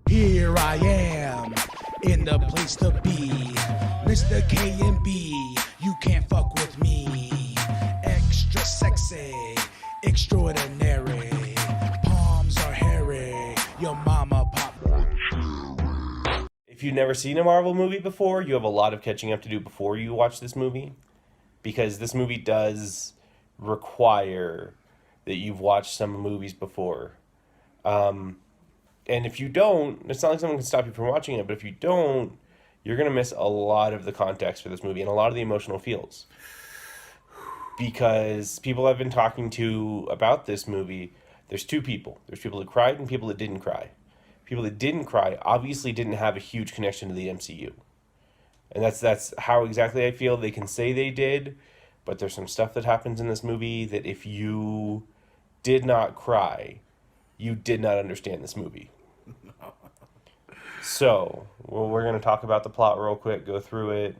Here I am, in the place to be. Mr. K and B, you can't fuck with me. Extra sexy, extraordinary. Palms are hairy, your mama pop. If you've never seen a Marvel movie before, you have a lot of catching up to do before you watch this movie. Because this movie does require that you've watched some movies before. And if you don't, it's not like someone can stop you from watching it, but if you don't, you're going to miss a lot of the context for this movie and a lot of the emotional feels. Because people I've been talking to about this movie, there's two people. There's people that cried and people that didn't cry. People that didn't cry obviously didn't have a huge connection to the MCU. And that's how exactly I feel. They can say they did, but there's some stuff that happens in this movie that if you did not cry, you did not understand this movie. So, we're going to talk about the plot real quick, go through it.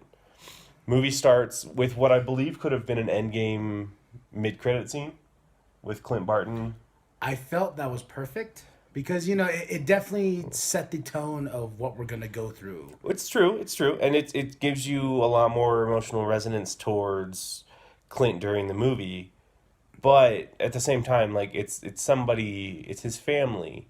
Movie starts with what I believe could have been an Endgame mid-credit scene with Clint Barton. I felt that was perfect because, it definitely set the tone of what we're going to go through. It's true. And it gives you a lot more emotional resonance towards Clint during the movie. But at the same time, like, it's his family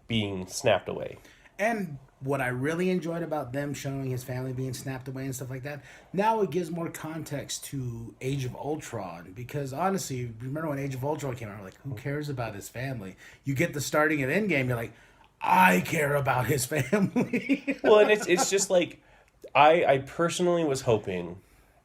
being snapped away. And what I really enjoyed about them showing his family being snapped away and stuff like that, now it gives more context to Age of Ultron. Because honestly, remember when Age of Ultron came out, like, who cares about his family? You get the starting of Endgame, you're like, I care about his family. Well, and it's just like, I personally was hoping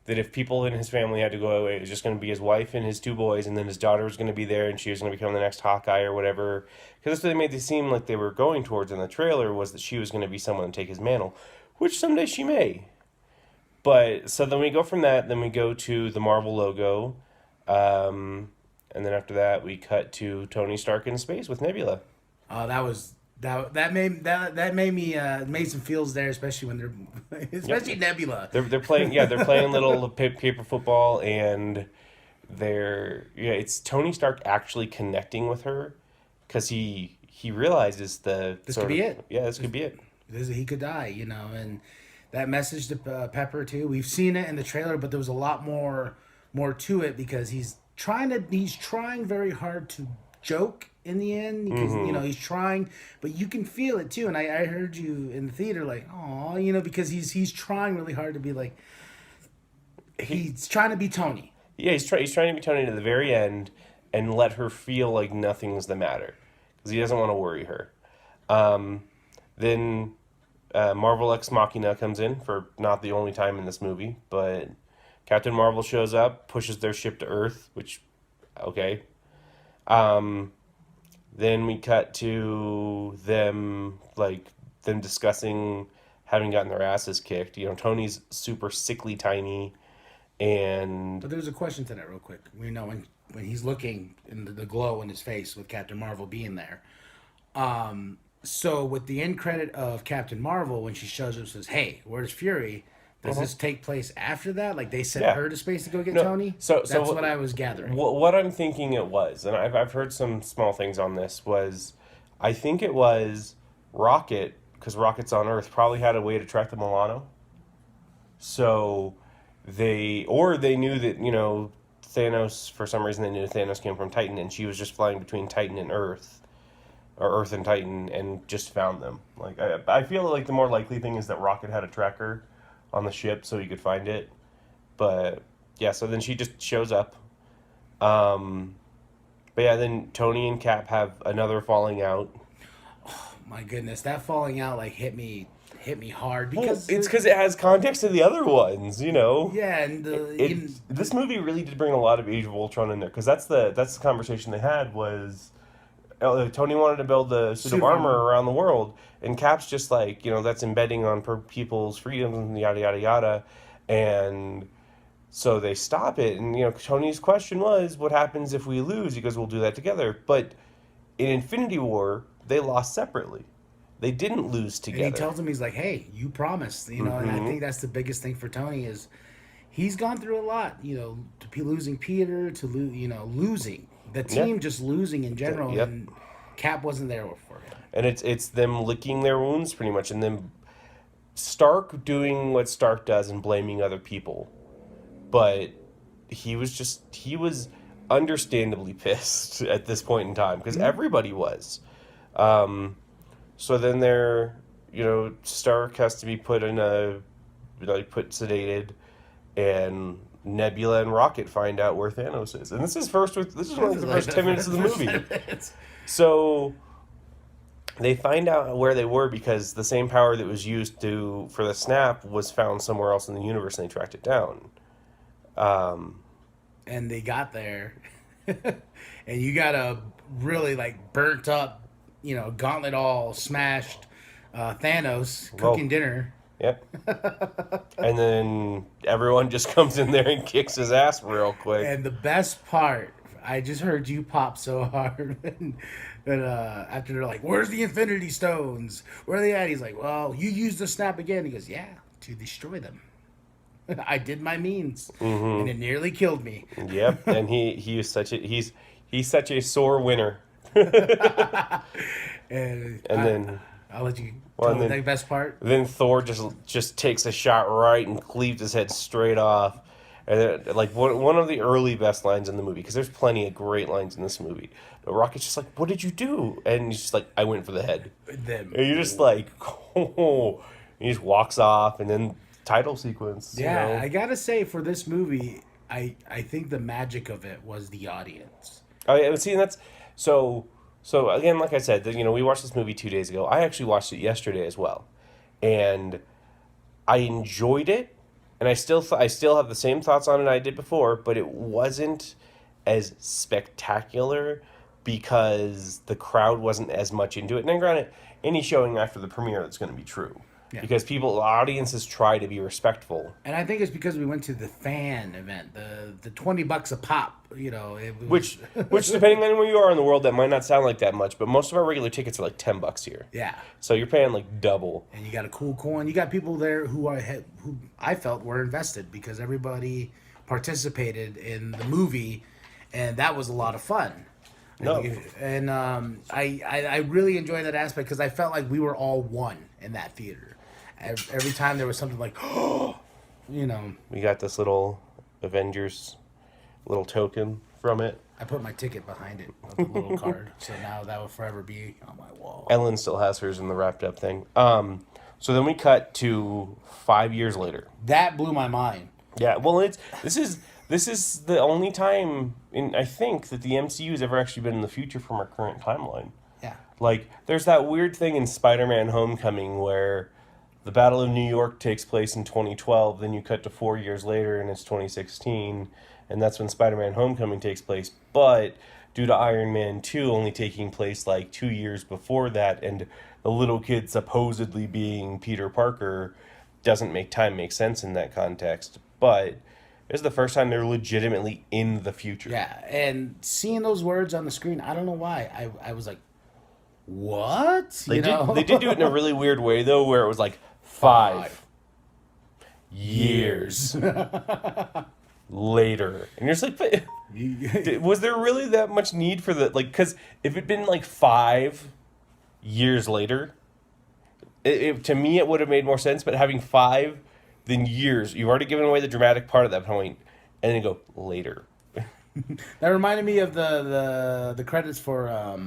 that if people in his family had to go away, it was just going to be his wife and his two boys, and then his daughter was going to be there, and she was going to become the next Hawkeye or whatever. Because that's what they made it seem like they were going towards in the trailer, was that she was going to be someone to take his mantle, which someday she may. But, so then we go from that, then we go to the Marvel logo, and then after that, we cut to Tony Stark in space with Nebula. Oh, that made me made some feels there, especially when they're Nebula. They're playing little paper football, and it's Tony Stark actually connecting with her because he realizes this could be it. Yeah, this could be it. He could die, and that message to Pepper too. We've seen it in the trailer, but there was a lot more to it because he's trying very hard to joke in the end because he's trying, but you can feel it too. And I heard you in the theater like, oh, because he's trying really hard to be like, he's trying to be Tony. Yeah, he's trying to be Tony to the very end and let her feel like nothing's the matter because he doesn't want to worry her. Then Marvel Ex Machina comes in for not the only time in this movie, but Captain Marvel shows up, pushes their ship to Earth, which, okay. Then we cut to them discussing having gotten their asses kicked. Tony's super sickly tiny, and... But there's a question to that real quick. We know when he's looking in the glow in his face with Captain Marvel being there. So with the end credit of Captain Marvel, when she shows up and says, hey, where's Fury? Does this take place after that? Like they sent her to space to go get Tony? That's what I was gathering. What I'm thinking it was, and I've heard some small things on this, was I think it was Rocket, because Rocket's on Earth, probably had a way to track the Milano. So they knew that, Thanos, for some reason they knew Thanos came from Titan, and she was just flying between Titan and Earth, or Earth and Titan, and just found them. Like I feel like the more likely thing is that Rocket had a tracker on the ship so he could find it. But yeah, so then she just shows up. But yeah, then Tony and Cap have another falling out. Oh, my goodness, that falling out hit me hard because it's because it has context to the other ones, Yeah, and this movie really did bring a lot of Age of Ultron in there because that's the conversation they had was Tony wanted to build the suit of armor around the world, and Cap's just like, that's embedding on people's freedoms and yada, yada, yada. And so they stop it. And, Tony's question was, what happens if we lose? He goes, we'll do that together. But in Infinity War, they lost separately. They didn't lose together. And he tells him, he's like, hey, you promised, and I think that's the biggest thing for Tony is he's gone through a lot, to losing Peter, losing. The team just losing in general, and Cap wasn't there for him. And it's them licking their wounds pretty much, and then Stark doing what Stark does and blaming other people. But he was understandably pissed at this point in time because everybody was. So then Stark has to be put in put sedated, and Nebula and Rocket find out where Thanos is, and this is one of the first 10 minutes of the movie. So they find out where they were because the same power that was used for the snap was found somewhere else in the universe, and they tracked it down. And they got there, and you got a really burnt up, gauntlet all smashed Thanos cooking dinner. Yep. And then everyone just comes in there and kicks his ass real quick. And the best part, I just heard you pop so hard. And after they're like, "Where's the Infinity Stones? Where are they at?" He's like, "Well, you used the snap again." He goes, "Yeah, to destroy them. I did my means, and it nearly killed me." Yep. And he's such a sore winner. And then I'll let you tell me the best part. Then Thor just takes a shot right and cleaves his head straight off. And then, one of the early best lines in the movie, because there's plenty of great lines in this movie. But Rocket's just like, "What did you do?" And he's just like, "I went for the head." And you're just like, oh. He just walks off, and then title sequence. Yeah, I gotta say, for this movie, I think the magic of it was the audience. Oh yeah, see, and that's so again, like I said, we watched this movie 2 days ago. I actually watched it yesterday as well, and I enjoyed it, and I still have the same thoughts on it I did before, but it wasn't as spectacular because the crowd wasn't as much into it. And then granted, any showing after the premiere, that's going to be true. Yeah. Because audiences try to be respectful. And I think it's because we went to the fan event, the $20 a pop, Which depending on where you are in the world, that might not sound like that much, but most of our regular tickets are like $10 here. Yeah. So you're paying like double. And you got a cool coin. You got people there who I felt were invested because everybody participated in the movie, and that was a lot of fun. No. And I really enjoyed that aspect because I felt like we were all one in that theater. Every time there was something like, We got this little Avengers little token from it. I put my ticket behind it with a little card, so now that will forever be on my wall. Ellen still has hers in the wrapped up thing. So then we cut to 5 years later. That blew my mind. Yeah, well, this is the only time I think that the MCU has ever actually been in the future from our current timeline. Yeah. There's that weird thing in Spider-Man Homecoming where the Battle of New York takes place in 2012, then you cut to 4 years later and it's 2016, and that's when Spider-Man Homecoming takes place. But due to Iron Man 2 only taking place 2 years before that, and the little kid supposedly being Peter Parker, doesn't make sense in that context. But it's the first time they're legitimately in the future. Yeah, and seeing those words on the screen, I don't know why. I was like, what? They did do it in a really weird way, though, where it was 5 years later. And you're just like, was there really that much need for that? Because if it'd been 5 years later, to me it would have made more sense, but having 5 than years, you've already given away the dramatic part at that point, and then go later. That reminded me of the credits for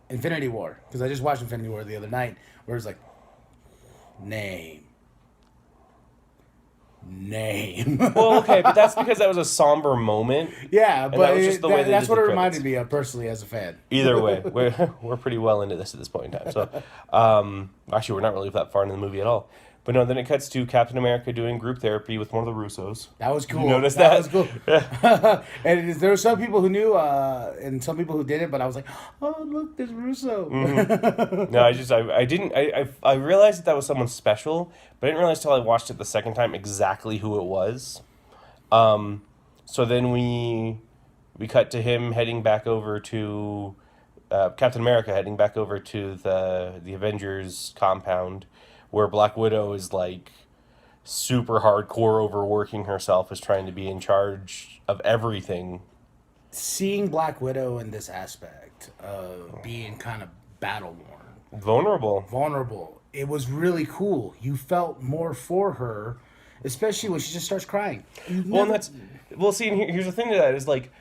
Infinity War, because I just watched Infinity War the other night, where it's like, name. Well, okay, but that's because that was a somber moment. Yeah, but that's what it reminded credits. Me of personally as a fan. Either way, we're pretty well into this at this point in time. So, actually, we're not really that far into the movie at all. But no, then it cuts to Captain America doing group therapy with one of the Russos. That was cool. You noticed that? Was cool. And there were some people who knew, and some people who didn't. But I was like, "Oh, look, there's Russo." Mm-hmm. No, I didn't. I realized that was someone special, but I didn't realize till I watched it the second time exactly who it was. So then we cut to him heading back over to Captain America heading back over to the Avengers compound, where Black Widow is super hardcore overworking herself, is trying to be in charge of everything. Seeing Black Widow in this aspect of being kind of battle worn, Vulnerable. It was really cool. You felt more for her, especially when she just starts crying. Well, and that's see. And here's the thing to that is like,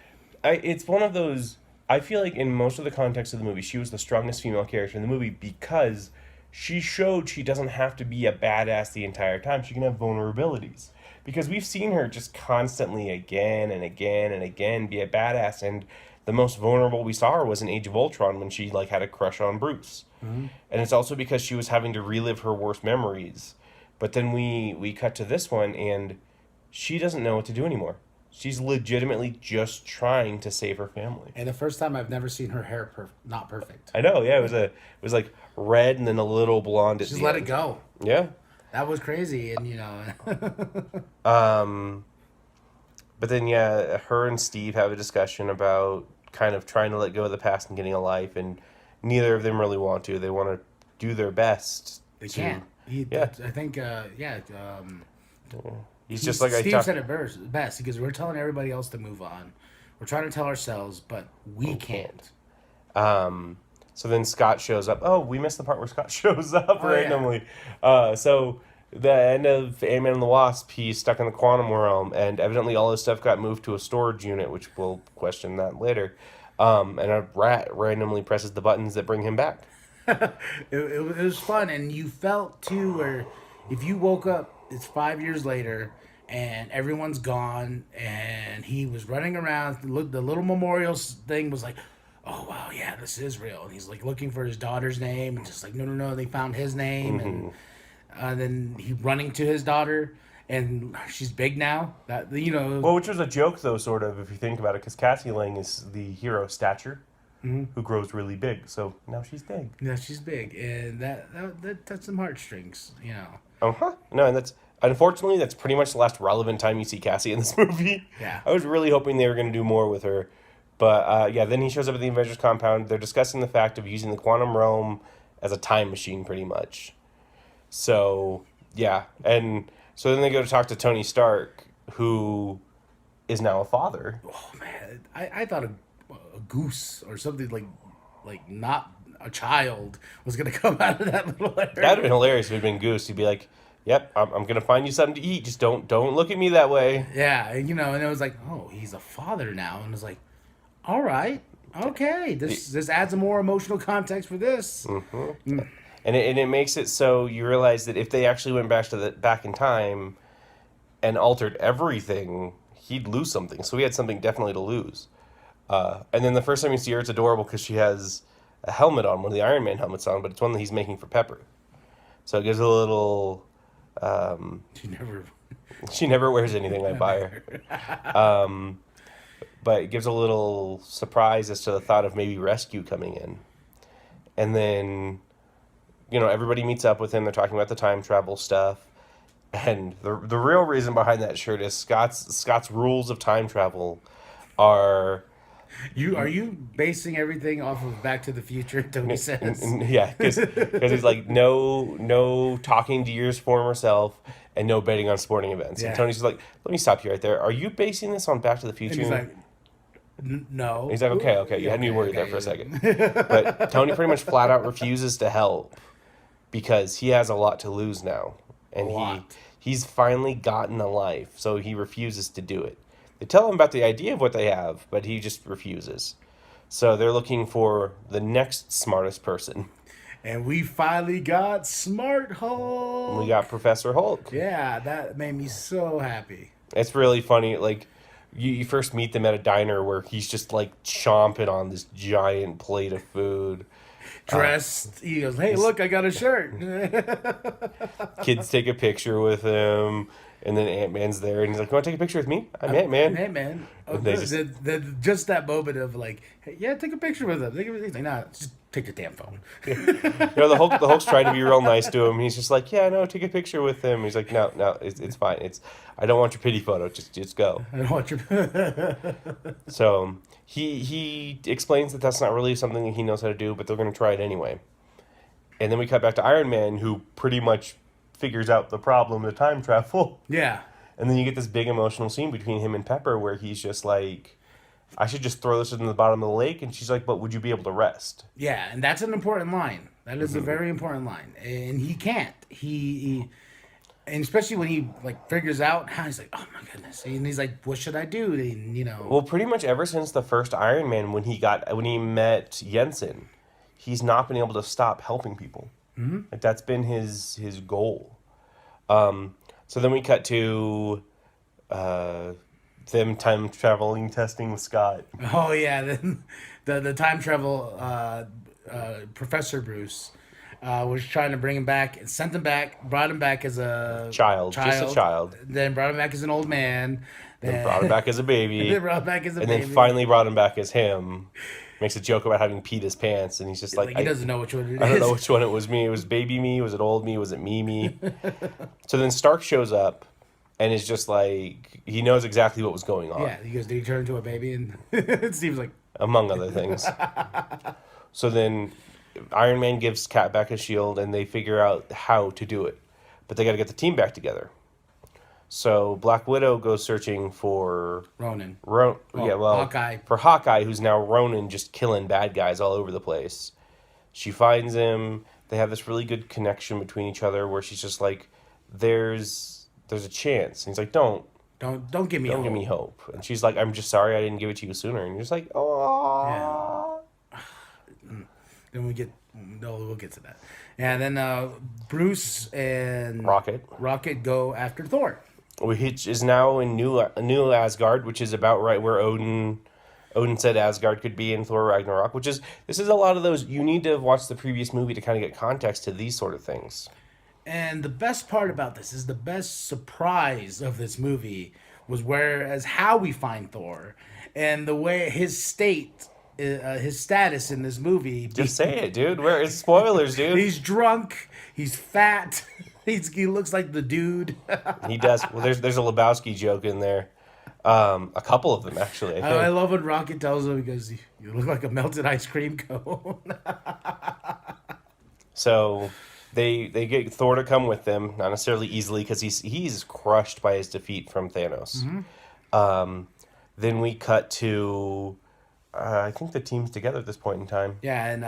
it's one of those. I feel like in most of the context of the movie, she was the strongest female character in the movie because she showed she doesn't have to be a badass the entire time. She can have vulnerabilities. Because we've seen her just constantly again and again and again be a badass, and the most vulnerable we saw her was in Age of Ultron when she like had a crush on Bruce. Mm-hmm. And it's also because she was having to relive her worst memories. But then we cut to this one and she doesn't know what to do anymore. She's legitimately just trying to save her family. And the first time I've never seen her hair not perfect. I know, yeah, it was like red and then a little blonde at Just the let end. it go. Yeah. That was crazy, and But then yeah, her and Steve have a discussion about kind of trying to let go of the past and getting a life, and neither of them really want to. They want to do their best. They can't. Yeah. I think He's just like Steve said it best because we're telling everybody else to move on. We're trying to tell ourselves, but we can't. So then Scott shows up. Oh, we missed the part where Scott shows up randomly. Yeah. So the end of Ant-Man and the Wasp, he's stuck in the quantum realm, and evidently all his stuff got moved to a storage unit, which we'll question that later. And a rat randomly presses the buttons that bring him back. It was fun, and you felt too where if you woke up, it's 5 years later, and everyone's gone, and he was running around. The little memorial thing was like, oh wow, yeah, this is real. And he's like looking for his daughter's name, and just like no, they found his name, and then he running to his daughter, and she's big now. That Well, which was a joke though, sort of, if you think about it, because Cassie Lang is the hero stature, who grows really big. So now she's big. Yeah, she's big, and that touched some heartstrings, No, and unfortunately that's pretty much the last relevant time you see Cassie in this movie. Yeah. I was really hoping they were going to do more with her. But, then he shows up at the Avengers compound. They're discussing the fact of using the quantum realm as a time machine, pretty much. So, yeah. And so then they go to talk to Tony Stark, who is now a father. Oh, man. I thought a goose or something like not a child was going to come out of that little area. That would have been hilarious if it had been Goose. He'd be like, yep, I'm going to find you something to eat. Just don't look at me that way. Yeah, and it was like, oh, he's a father now. And it was like, all right, okay, this adds a more emotional context for this. Mm-hmm. And it makes it so you realize that if they actually went back in time and altered everything, he'd lose something. So he had something definitely to lose. And then the first time you see her, it's adorable because she has a helmet on, one of the Iron Man helmets on, but it's one that he's making for Pepper. So it gives a little... She never wears anything I buy her. But it gives a little surprise as to the thought of maybe rescue coming in. And then, everybody meets up with him. They're talking about the time travel stuff. And the real reason behind that shirt is Scott's rules of time travel are... Are you basing everything off of Back to the Future, Tony says? Yeah, because he's like, no talking to your former self and no betting on sporting events. Yeah. And Tony's like, let me stop you right there. Are you basing this on Back to the Future? And he's like, no. He's like, okay. You had me worried there for a second. But Tony pretty much flat out refuses to help because he has a lot to lose now. And he's finally gotten a life, so he refuses to do it. They tell him about the idea of what they have, but he just refuses. So they're looking for the next smartest person. And we finally got Smart Hulk. We got Professor Hulk. Yeah, that made me so happy. It's really funny. Like, you first meet them at a diner where he's just, like, chomping on this giant plate of food. Dressed. He goes, hey, look, I got a shirt. Kids take a picture with him. And then Ant-Man's there, and he's like, you want to take a picture with me? I'm Ant-Man. Ant-Man. Oh, just that moment of like, hey, yeah, take a picture with him. He's like, nah, just take your damn phone. The Hulk's trying to be real nice to him. He's just like, yeah, no, take a picture with him. He's like, no, it's fine. I don't want your pity photo. Just go. I don't want your... So he explains that that's not really something that he knows how to do, but they're going to try it anyway. And then we cut back to Iron Man, who pretty much figures out the problem of time travel. Yeah. And then you get this big emotional scene between him and Pepper where he's just like, I should just throw this in the bottom of the lake. And she's like, but would you be able to rest? Yeah, and that's an important line. That is a very important line, and he can't. And especially when he like figures out how he's like, oh my goodness, and he's like, what should I do? And, Well, pretty much ever since the first Iron Man, when he met Jensen, he's not been able to stop helping people. Mm-hmm. Like that's been his goal. So then we cut to them time traveling testing with Scott. Oh yeah, then the time travel Professor Bruce was trying to bring him back, sent him back, brought him back as a Just a child. Then brought him back as an old man. Then brought him back as a baby. Then brought him back as a and baby. then finally brought him back as him. Makes a joke about having peed his pants, and he's just like he doesn't know which one it is. I don't know which one it was me. It was baby me. Was it old me? Was it me? So then Stark shows up, and is just like he knows exactly what was going on. Yeah, he goes, "Did he turn into a baby?" And Steve's like, among other things. So then Iron Man gives Cap back his shield, and they figure out how to do it, but they got to get the team back together. So Black Widow goes searching for Ronan. Hawkeye. For Hawkeye, who's now Ronan, just killing bad guys all over the place. She finds him. They have this really good connection between each other, where she's just like, "There's a chance." And he's like, "Don't give me hope." And she's like, "I'm just sorry I didn't give it to you sooner." And you're just like, "Oh." Yeah. Then we'll get to that. And then Bruce and Rocket go after Thor. Which is now in New Asgard, which is about right where Odin said Asgard could be in Thor Ragnarok, this is a lot of those, you need to have watched the previous movie to kind of get context to these sort of things. And the best part about this is the best surprise of this movie was how we find Thor and the way his status in this movie. Just say it, dude. Where it's spoilers, dude. He's drunk. He's fat. He looks like the dude. He does. Well, there's a Lebowski joke in there. A couple of them, actually. I love when Rocket tells him, because you look like a melted ice cream cone. So they get Thor to come with them, not necessarily easily, because he's crushed by his defeat from Thanos. Mm-hmm. Then we cut to... I think the team's together at this point in time. Yeah, and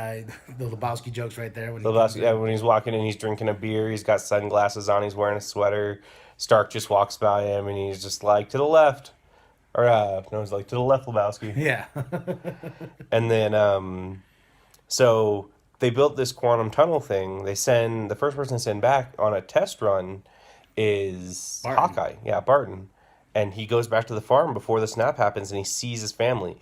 the Lebowski joke's right there. When he's walking in, he's drinking a beer, he's got sunglasses on, he's wearing a sweater. Stark just walks by him, and he's just like, to the left. Or, no, he's like, to the left, Lebowski. Yeah. And then, so they built this quantum tunnel thing. The first person to send back on a test run is Barton. Hawkeye. Yeah, Barton. And he goes back to the farm before the snap happens, and he sees his family.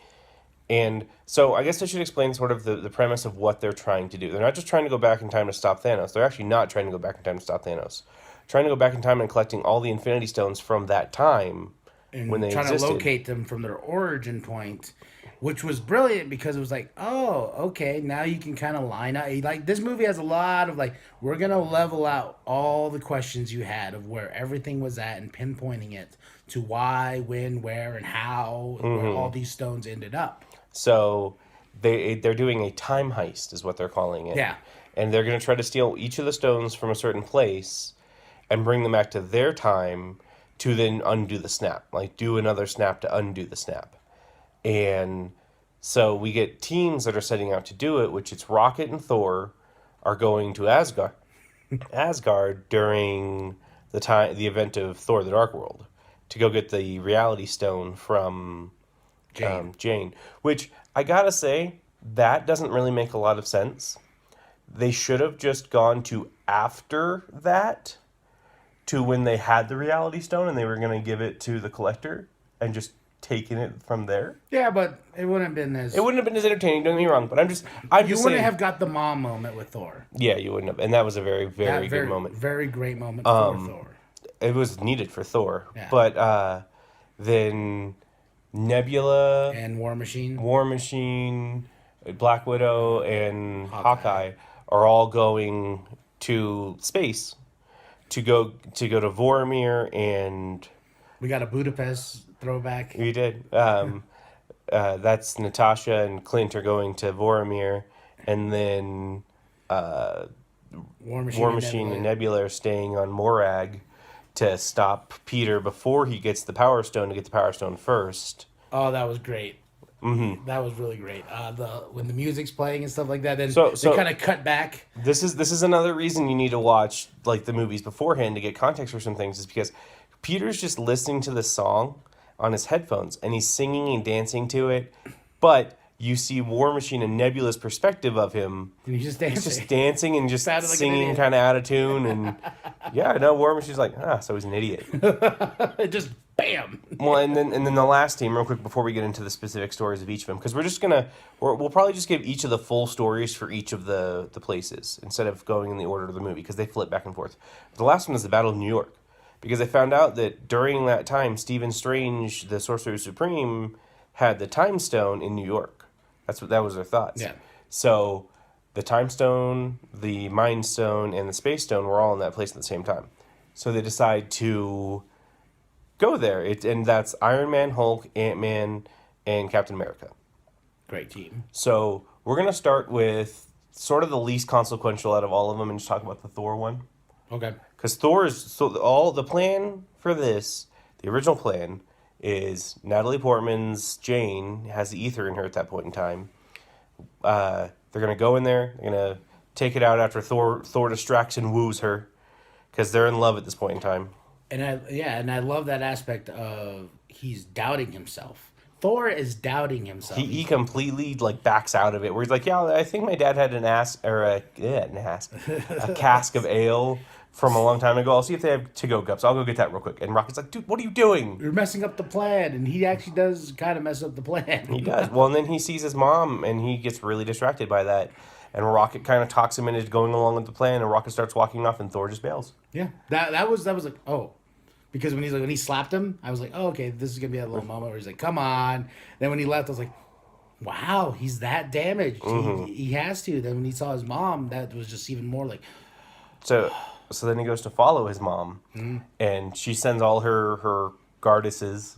And so I guess I should explain sort of the premise of what they're trying to do. They're not just trying to go back in time to stop Thanos. They're actually not trying to go back in time to stop Thanos. Trying to go back in time and collecting all the Infinity Stones from that time and when they trying existed. To locate them from their origin point, which was brilliant because it was like, oh, okay, now you can kind of line up. Like, this movie has a lot of, like, we're going to level out all the questions you had of where everything was at and pinpointing it to why, when, where, and how, where all these stones ended up. So they're doing a time heist is what they're calling it. Yeah. And they're going to try to steal each of the stones from a certain place and bring them back to their time to then undo the snap. Like, do another snap to undo the snap. And so we get teams that are setting out to do it, which it's Rocket and Thor are going to Asgard during the event of Thor: The Dark World to go get the Reality Stone from Jane, which I gotta say, that doesn't really make a lot of sense. They should have just gone to after that, to when they had the Reality Stone and they were going to give it to the Collector and just taken it from there. Yeah, but it wouldn't have been as... It wouldn't have been as entertaining, don't get me wrong, but I'm just wouldn't saying, have got the mom moment with Thor. Yeah, you wouldn't have, and that was a very, very good moment. Very great moment for Thor. It was needed for Thor, yeah. But then... Nebula and War Machine, Black Widow, and Hawkeye are all going to space to go to Vormir, and we got a Budapest throwback. We did. That's Natasha and Clint are going to Vormir, and then War Machine and Nebula are staying on Morag to stop Peter before he gets the Power Stone, to get the Power Stone first. Oh, that was great. That was really great. When the music's playing and stuff like that, then So they kind of cut back. this is another reason you need to watch like the movies beforehand to get context for some things, is because Peter's just listening to the song on his headphones and he's singing and dancing to it, but you see War Machine and Nebula's perspective of him. And he's just dancing. He's just dancing and just Sounded like an singing idiot. kind of out of tune. And yeah, I know War Machine's like, so he's an idiot. Just bam. Well, and then the last team, real quick, before we get into the specific stories of each of them, because we'll probably just give each of the full stories for each of the places instead of going in the order of the movie, because they flip back and forth. The last one is the Battle of New York, because they found out that during that time, Stephen Strange, the Sorcerer Supreme, had the Time Stone in New York. That was their thoughts. Yeah. So the Time Stone, the Mind Stone, and the Space Stone were all in that place at the same time. So they decide to go there. And that's Iron Man, Hulk, Ant-Man, and Captain America. Great team. So we're going to start with sort of the least consequential out of all of them and just talk about the Thor one. Okay. Because Thor is... So all the plan for this, the original plan, is Natalie Portman's Jane has the ether in her at that point in time. They're going to go in there. They're going to take it out after Thor distracts and woos her, because they're in love at this point in time. And I love that aspect of he's doubting himself. Thor is doubting himself. He completely like backs out of it, where he's like, yeah, I think my dad had a cask of ale from a long time ago. I'll see if they have to-go cups. I'll go get that real quick. And Rocket's like, dude, what are you doing? You're messing up the plan, and he actually does kind of mess up the plan. He does. Well, and then he sees his mom, and he gets really distracted by that. And Rocket kind of talks him into going along with the plan, and Rocket starts walking off, and Thor just bails. Yeah, that was like, oh, because when he slapped him, I was like, oh, okay, this is gonna be that little moment where he's like, come on. Then when he left, I was like, wow, he's that damaged. He has to. Then when he saw his mom, that was just even more like. So then he goes to follow his mom, and she sends all her goddesses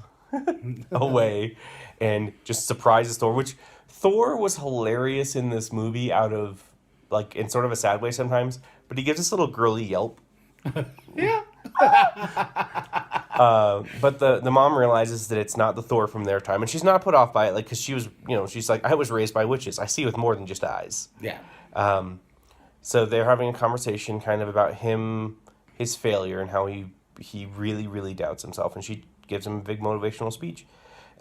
away, and just surprises Thor. Which Thor was hilarious in this movie, out of like in sort of a sad way sometimes, but he gives this little girly yelp. Yeah. But the mom realizes that it's not the Thor from their time, and she's not put off by it, like, because she was, she's like, I was raised by witches. I see with more than just eyes. Yeah. So they're having a conversation kind of about his failure, and how he really, really doubts himself, and she gives him a big motivational speech.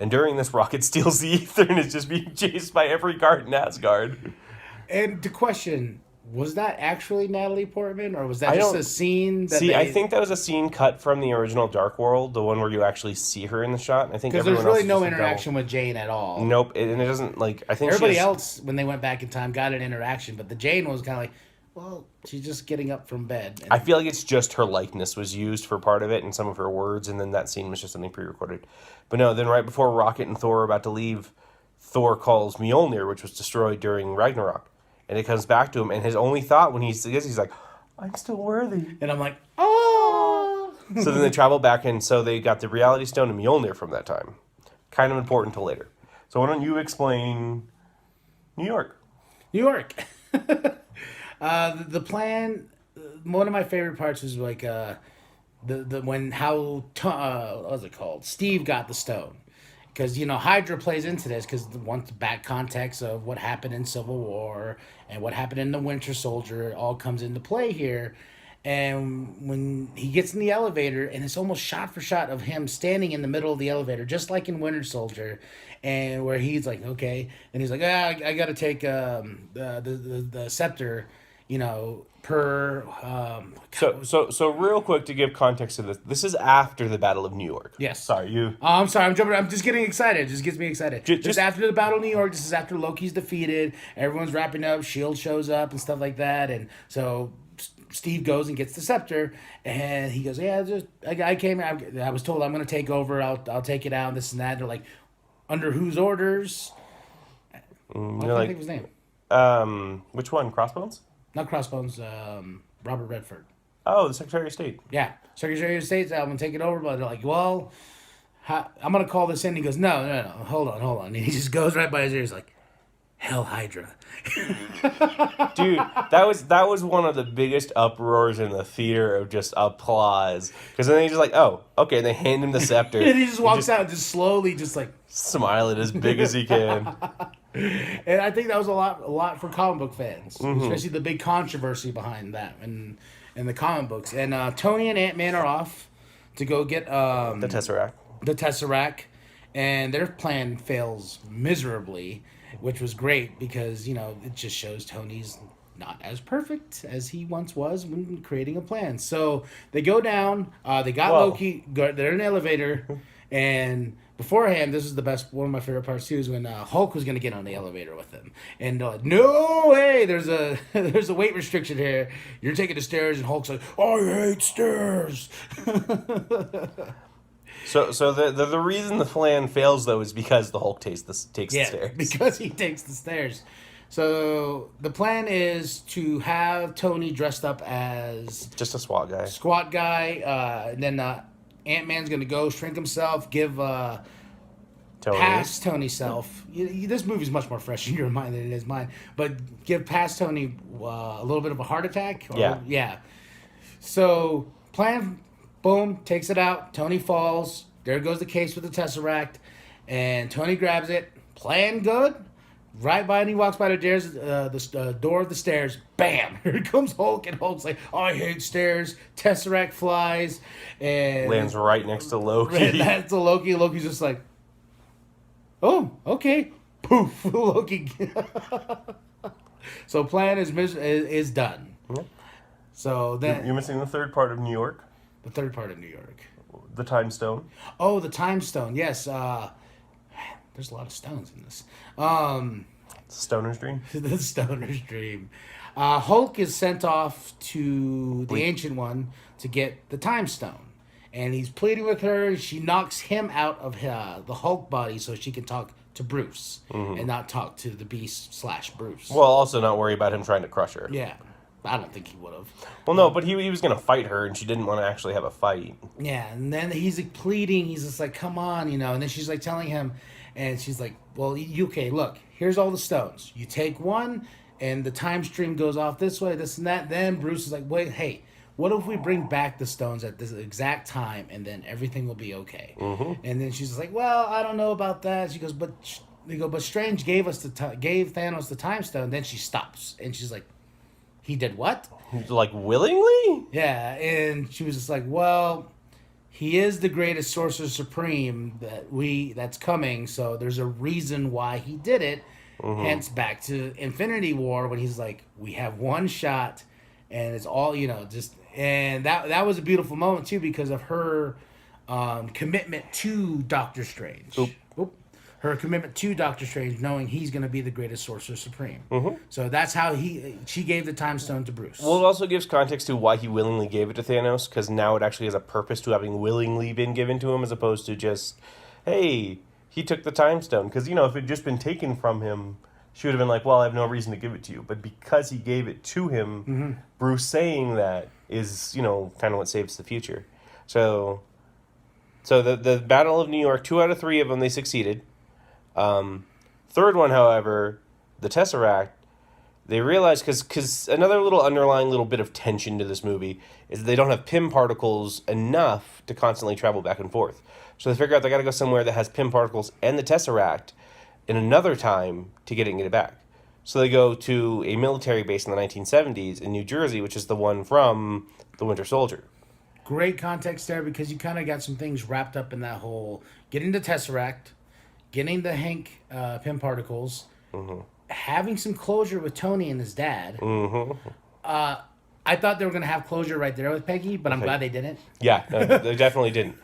And during this, Rocket steals the ether and is just being chased by every guard in Asgard. And to question, was that actually Natalie Portman, or was that just a scene? I think that was a scene cut from the original Dark World, the one where you actually see her in the shot. I think because there's really no interaction with Jane at all. Nope, and it doesn't like. I think everybody else, when they went back in time, got an interaction, but the Jane was kind of like, well, she's just getting up from bed. I feel like it's just her likeness was used for part of it and some of her words, and then that scene was just something pre-recorded. But no, then right before Rocket and Thor are about to leave, Thor calls Mjolnir, which was destroyed during Ragnarok. And it comes back to him, and his only thought when he sees this, he's like, I'm still worthy. And I'm like, oh! So then they travel back, and so they got the Reality Stone and Mjolnir from that time. Kind of important to later. So why don't you explain New York? New York. The plan, one of my favorite parts was like what was it called? Steve got the stone. Because, Hydra plays into this, because once the back context of what happened in Civil War and what happened in the Winter Soldier all comes into play here. And when he gets in the elevator, and it's almost shot for shot of him standing in the middle of the elevator, just like in Winter Soldier, and where he's like, okay, and he's like, I got to take the scepter, per. So real quick to give context to this, this is after the Battle of New York. Yes. Sorry, you. I'm sorry. I'm jumping. I'm just getting excited. It just gets me excited. Just after the Battle of New York. This is after Loki's defeated. Everyone's wrapping up. Shield shows up and stuff like that, and so Steve goes and gets the scepter, and he goes, "Yeah, I came. I was told I'm going to take over. I'll take it out. This and that." They're like, "Under whose orders?" I can't think of his name. Which one? Crossbones? Not Crossbones. Robert Redford. Oh, the Secretary of State. Yeah, Secretary of State. I'm going to take it over, but they're like, "Well, I'm going to call this in." He goes, "No, hold on." And he just goes right by his ear. He's like, Hell Hydra. Dude, that was one of the biggest uproars in the theater of just applause. Because then they just like, oh, okay, and they hand him the scepter. And he just walks out, just slowly, just like smiling as big as he can. And I think that was a lot for comic book fans, especially the big controversy behind that in the comic books. And Tony and Ant-Man are off to go get The Tesseract. the Tesseract, and their plan fails miserably, which was great because, it just shows Tony's not as perfect as he once was when creating a plan. So they go down, they got Whoa. Loki, they're in an elevator, and beforehand, this is one of my favorite parts too, is when Hulk was going to get on the elevator with him. And no way, there's a there's a weight restriction here. You're taking the stairs, and Hulk's like, I hate stairs. So the reason the plan fails though is because the Hulk takes the stairs. Because he takes the stairs. So the plan is to have Tony dressed up as Just a SWAT guy. squat guy. And then Ant-Man's going to go shrink himself, give Tony. past Tony's self. This movie's much more fresh in your mind than it is mine. But give past Tony a little bit of a heart attack. Yeah. So plan, boom, takes it out. Tony falls. There goes the case with the Tesseract. And Tony grabs it. Plan good. Right by, and he walks by the door of the stairs. Bam! Here comes Hulk, and Hulk's like, I hate stairs. Tesseract flies. And Lands right next to Loki. that's a Loki. Loki's just like, oh, okay. Poof, Loki. So plan is done. Yeah. So then You're missing the third part of New York. the third part of New York. The Time Stone. Oh, the Time Stone. Yes. There's a lot of stones in this. Stoner's Dream. The Stoner's Dream. Hulk is sent off to the Ancient One to get the Time Stone. And he's pleading with her. She knocks him out of the Hulk body so she can talk to Bruce and not talk to the Beast / Bruce. Well, also not worry about him trying to crush her. Yeah. I don't think he would have. Well, no, but he was going to fight her, and she didn't want to actually have a fight. Yeah, and then he's like pleading. He's just like, come on, And then she's like telling him, and she's like, well, okay, look, here's all the stones. You take one, and the time stream goes off this way, this and that. Then Bruce is like, wait, hey, what if we bring back the stones at this exact time, and then everything will be okay? And then she's like, well, I don't know about that. She goes, but Strange gave Thanos the time stone. Then she stops, and she's like, he did what? Like, willingly? Yeah, and she was just like, well, he is the greatest Sorcerer Supreme that's coming, so there's a reason why he did it. Hence, back to Infinity War when he's like, we have one shot, and it's all, and that was a beautiful moment, too, because of her commitment to Doctor Strange. Oop. Her commitment to Doctor Strange, knowing he's going to be the greatest Sorcerer Supreme. So that's how she gave the Time Stone to Bruce. Well, it also gives context to why he willingly gave it to Thanos, because now it actually has a purpose to having willingly been given to him, as opposed to just, hey, he took the Time Stone. Because, if it had just been taken from him, she would have been like, well, I have no reason to give it to you. But because he gave it to him, Bruce saying that is, kind of what saves the future. So the Battle of New York, 2 out of 3 of them, they succeeded. Third one, however, the Tesseract, they realize, because another little underlying little bit of tension to this movie is that they don't have Pym particles enough to constantly travel back and forth. So they figure out they got to go somewhere that has Pym particles and the Tesseract in another time to get it back. So they go to a military base in the 1970s in New Jersey, which is the one from The Winter Soldier. Great context there, because you kind of got some things wrapped up in that whole getting the Tesseract, getting the Hank Pym particles, having some closure with Tony and his dad. I thought they were going to have closure right there with Peggy, but I'm glad they didn't. Yeah, no, they definitely didn't.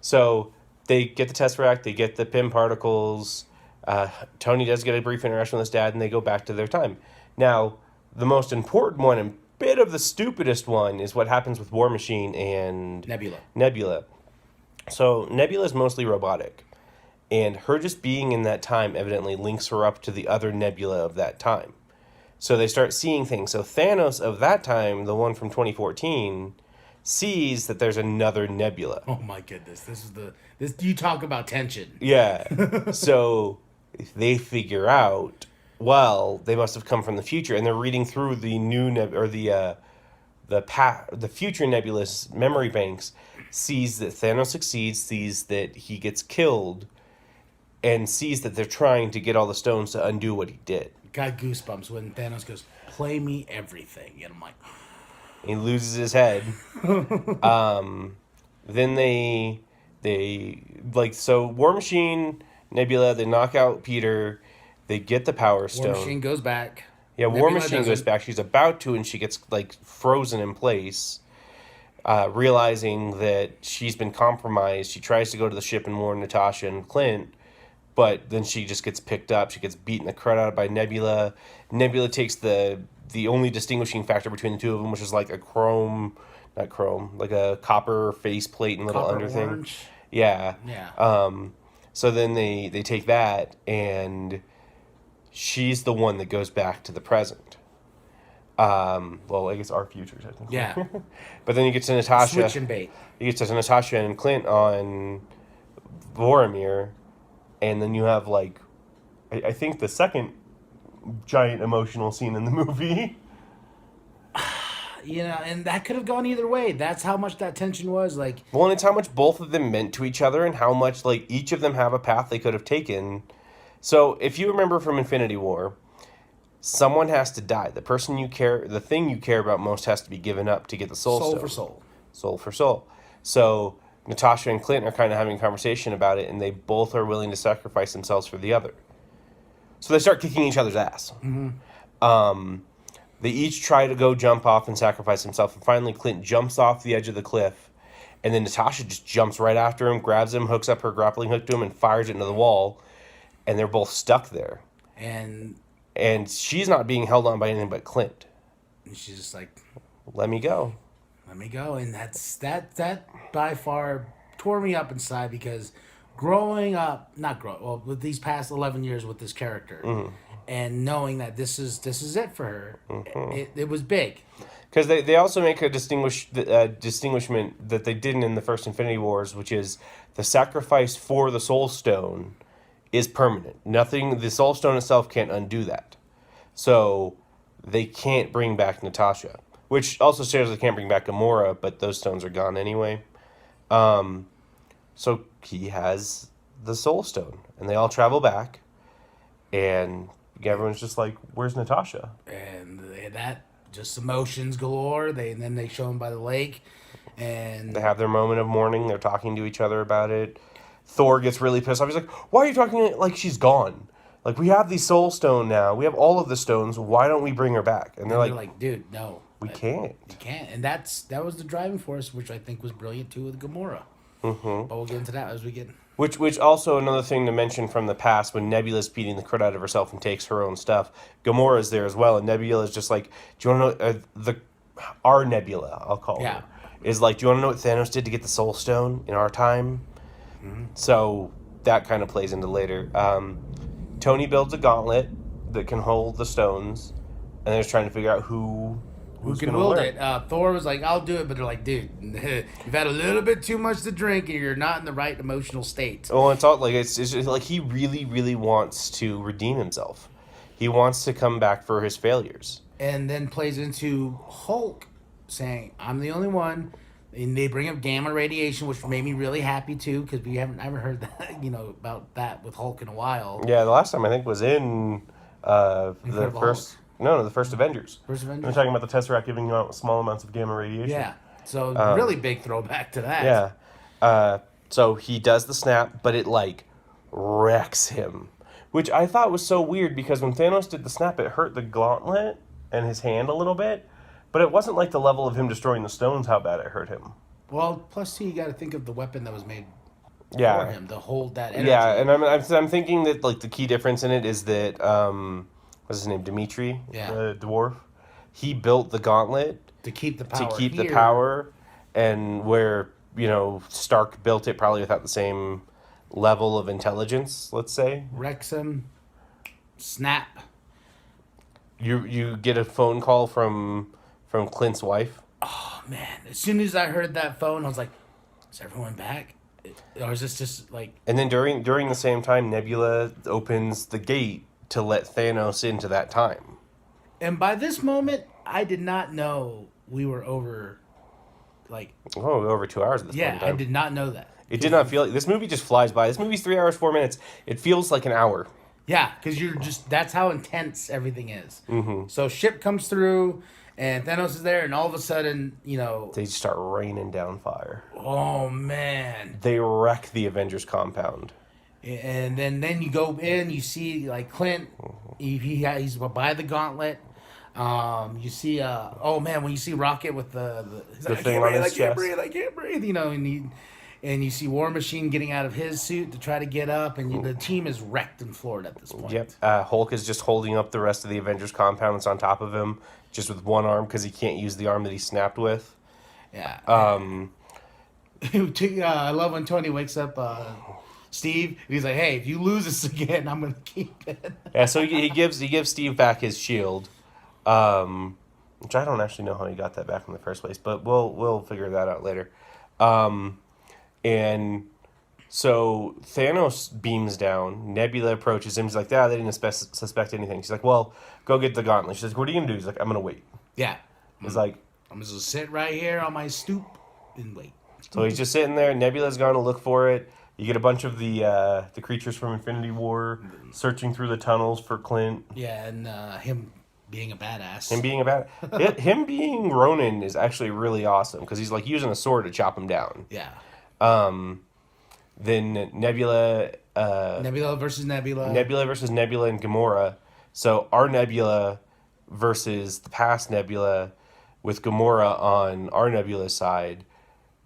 So they get the Tesseract, they get the Pym particles. Tony does get a brief interaction with his dad, and they go back to their time. Now, the most important one and bit of the stupidest one is what happens with War Machine and Nebula. So Nebula is mostly robotic. And her just being in that time evidently links her up to the other Nebula of that time. So they start seeing things. So Thanos of that time, the one from 2014, sees that there's another Nebula. Oh my goodness. This you talk about tension. Yeah. So they figure out, well, they must have come from the future, and they're reading through the new the future nebulous memory banks, sees that Thanos succeeds, sees that he gets killed, and sees that they're trying to get all the stones to undo what he did. Got goosebumps when Thanos goes, "Play me everything," and I'm like, He loses his head. Then they like, so War Machine, Nebula, they knock out Peter, they get the Power Stone. War Machine goes back. Yeah, War Nebula Machine goes doesn't. back. She's about to, and she gets like frozen in place, realizing that she's been compromised. She tries to go to the ship and warn Natasha and Clint, but then she just gets picked up. She gets beaten the crud out of by Nebula. Nebula takes the only distinguishing factor between the two of them, which is like a like a copper faceplate and little Copper under thing. orange. Yeah. Yeah. So then they take that, and she's the one that goes back to the present. Well, I guess our future, technically. Yeah. But then you get to Natasha. Switch and bait. You get to Natasha and Clint on Vormir, and then you have, like, I think the second giant emotional scene in the movie. You know, and that could have gone either way. That's how much that tension was. Like, Well, and it's how much both of them meant to each other, and how much, like, each of them have a path they could have taken. So, if you remember from Infinity War, someone has to die. The thing you care about most has to be given up to get the Soul Stone. for soul. Soul for soul. So, Natasha and Clint are kind of having a conversation about it, and they both are willing to sacrifice themselves for the other. So they start kicking each other's ass. Mm-hmm. They each try to go jump off and sacrifice himself, and finally Clint jumps off the edge of the cliff, and then Natasha just jumps right after him, grabs him, hooks up her grappling hook to him, and fires it into the wall, and they're both stuck there. And she's not being held on by anything but Clint. she's just like, Let me go. let me go. And that by far tore me up inside, because with these past 11 years with this character, and knowing that this is it for her, it was big. Because they also make a distinguishment that they didn't in the first Infinity Wars, which is the sacrifice for the Soul Stone is permanent. The Soul Stone itself can't undo that. So they can't bring back Natasha, which also says they can't bring back Gamora, but those stones are gone anyway. So he has the Soul Stone, and they all travel back, and everyone's just like, "Where's Natasha?" And that just emotions galore. Then they show him by the lake, and They have their moment of mourning. They're talking to each other about it. Thor gets really pissed off. He's like, "Why are you talking like she's gone? Like, we have the Soul Stone now. We have all of the stones. Why don't we bring her back?" And they're like, "Dude, no, we can't. You can't." And that was the driving force, which I think was brilliant too with Gamora. Mm-hmm. But we'll get into that as we get. Which also another thing to mention from the past, when Nebula's beating the crud out of herself and takes her own stuff, Gamora's there as well, and Nebula's just like, "Do you want to know our Nebula? I'll call her. Is like, do you want to know what Thanos did to get the Soul Stone in our time?" Mm-hmm. So that kind of plays into later. Tony builds a gauntlet that can hold the stones, and they're just trying to figure out who can wield it. Thor was like, "I'll do it," but they're like, "Dude, you've had a little bit too much to drink, and you're not in the right emotional state." Well, it's all like it's just like he really, really wants to redeem himself. He wants to come back for his failures. And then plays into Hulk saying, "I'm the only one." And they bring up gamma radiation, which made me really happy too, because we haven't ever heard that, about that with Hulk in a while. Yeah, the last time I think was in the first. Hulk. No, the first Avengers. First Avengers. We're talking about the Tesseract giving you out small amounts of gamma radiation. Yeah, so really big throwback to that. Yeah. So he does the snap, but it, like, wrecks him. Which I thought was so weird, because when Thanos did the snap, it hurt the gauntlet and his hand a little bit. But it wasn't like the level of him destroying the stones how bad it hurt him. Well, plus you got to think of the weapon that was made for him to hold that energy. Yeah, and I'm thinking that, like, the key difference in it is that... what's his name? Dimitri, the dwarf. He built the gauntlet to keep the power. The power, and where Stark built it probably without the same level of intelligence. Let's say Wrexham, snap. You get a phone call from Clint's wife. Oh man! As soon as I heard that phone, I was like, "Is everyone back?" Or is this just like... And then during the same time, Nebula opens the gate to let Thanos into that time. And by this moment, I did not know we were over, like... Oh, over 2 hours at this point Yeah, in I time. did not know that. It did not feel like... This movie just flies by. This movie's 3 hours, 4 minutes. It feels like an hour. Yeah, because you're just... That's how intense everything is. Mm-hmm. So ship comes through, and Thanos is there, and all of a sudden, you know... They just start raining down fire. Oh, man. They wreck the Avengers compound. And then you go in, you see, like, Clint, he's by the gauntlet. You see, oh man, when you see Rocket with the thing on his chest. I can't breathe, you know, and you see War Machine getting out of his suit to try to get up, and the team is wrecked and floored at this point. Yep. Hulk is just holding up the rest of the Avengers compound that's on top of him, just with one arm because he can't use the arm that he snapped with. Yeah. I love when Tony wakes up Steve, and he's like, "Hey, if you lose this again, I'm gonna keep it." Yeah. So he gives Steve back his shield, which I don't actually know how he got that back in the first place, but we'll figure that out later. And so Thanos beams down. Nebula approaches him. He's like, "Yeah, they didn't suspect anything." She's like, "Well, go get the gauntlet." She's like, "What are you gonna do?" He's like, "I'm gonna wait." Yeah. He's like, "I'm just gonna sit right here on my stoop and wait." So he's just sitting there. Nebula's gone to look for it. You get a bunch of the creatures from Infinity War searching through the tunnels for Clint. Yeah, and him being a badass. Him being Ronin is actually really awesome because he's like using a sword to chop him down. Yeah. Then Nebula. Nebula versus Nebula. Nebula versus Nebula and Gamora. So our Nebula versus the past Nebula with Gamora on our Nebula side.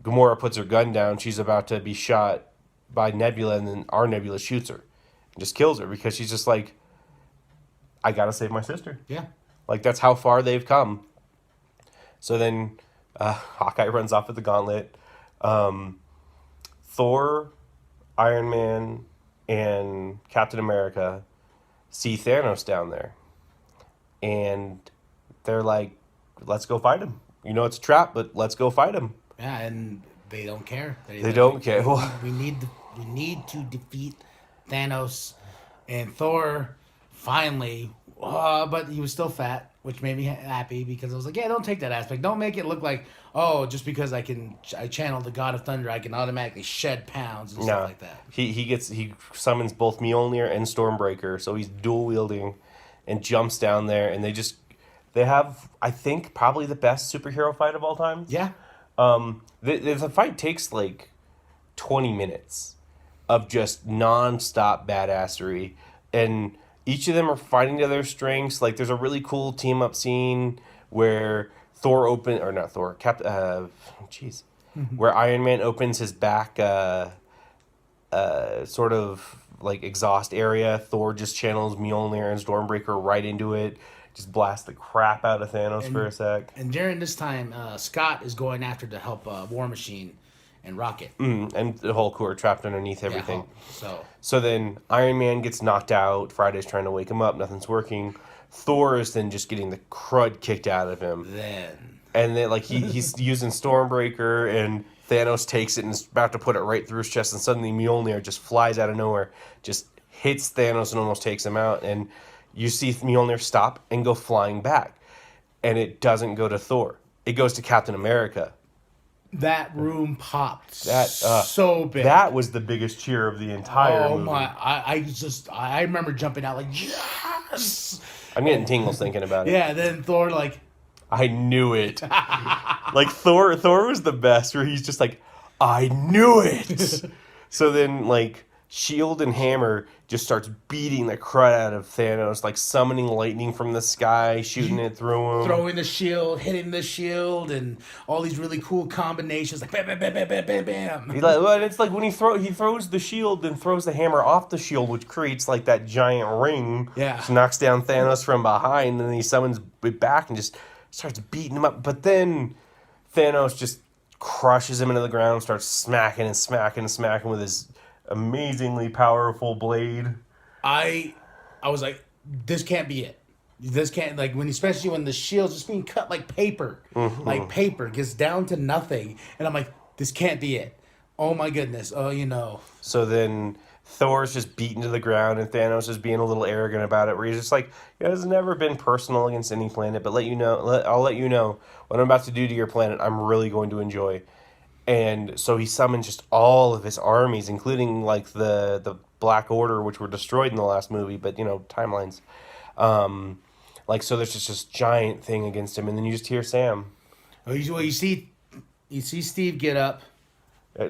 Gamora puts her gun down. She's about to be shot by Nebula, and then our Nebula shoots her and just kills her because she's just like, I gotta save my sister. Yeah. Like, that's how far they've come. So then Hawkeye runs off with the gauntlet. Thor, Iron Man, and Captain America see Thanos down there. And they're like, let's go fight him. You know it's a trap, but let's go fight him. Yeah, and they don't care. They don't care. We need to defeat Thanos, and Thor finally. But he was still fat, which made me happy because I was like, yeah, don't take that aspect. Don't make it look like, oh, just because I channel the God of Thunder, I can automatically shed pounds and stuff like that. He summons both Mjolnir and Stormbreaker, so he's dual wielding, and jumps down there, and they have, I think, probably the best superhero fight of all time. Yeah. The fight takes like 20 minutes of just non-stop badassery, and each of them are fighting to their strengths. Like, there's a really cool team up scene where where Iron Man opens his back sort of like exhaust area. Thor just channels Mjolnir and Stormbreaker right into it. Just blast the crap out of Thanos for a sec. And during this time, Scott is going after to help War Machine and Rocket. And the Hulk, who are trapped underneath everything. Yeah, So then Iron Man gets knocked out. Friday's trying to wake him up. Nothing's working. Thor is then just getting the crud kicked out of him. And then like he's using Stormbreaker, and Thanos takes it and is about to put it right through his chest, and suddenly Mjolnir just flies out of nowhere, just hits Thanos and almost takes him out. And you see Mjolnir stop and go flying back. And it doesn't go to Thor. It goes to Captain America. That room popped so big. That was the biggest cheer of the entire movie. My! I remember jumping out like, yes! I'm getting tingles thinking about it. Yeah, then Thor like, I knew it. Like Thor was the best, where he's just like, I knew it. So then like Shield and Hammer just starts beating the crud out of Thanos, like summoning lightning from the sky, shooting it through him. Throwing the shield, hitting the shield, and all these really cool combinations, like bam, bam, bam, bam, bam, bam, bam. It's like when he throws the shield and throws the hammer off the shield, which creates like that giant ring. Yeah. Which knocks down Thanos from behind, and then he summons it back and just starts beating him up. But then Thanos just crushes him into the ground, starts smacking and smacking and smacking with his amazingly powerful blade. I was like, this can't be it. This can't, like, especially when the shield's just being cut like paper. Like paper gets down to nothing. And I'm like, this can't be it. Oh my goodness. Oh, you know. So then Thor's just beaten to the ground, and Thanos is being a little arrogant about it, where he's just like, "It has never been personal against any planet, but I'll let you know what I'm about to do to your planet. I'm really going to enjoy." And so he summons just all of his armies, including like the Black Order, which were destroyed in the last movie, but timelines. Like, so there's just this giant thing against him, and then you just hear Sam, You see Steve get up,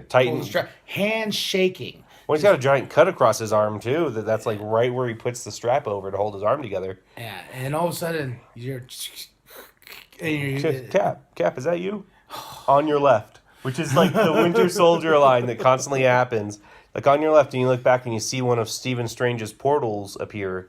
Titan. hand shaking. Well, he's got a giant cut across his arm too. That's like right where he puts the strap over to hold his arm together. Yeah, and all of a sudden you're. And Cap, is that you? On your left, which is like the Winter Soldier line that constantly happens. Like on your left, and you look back and you see one of Stephen Strange's portals appear,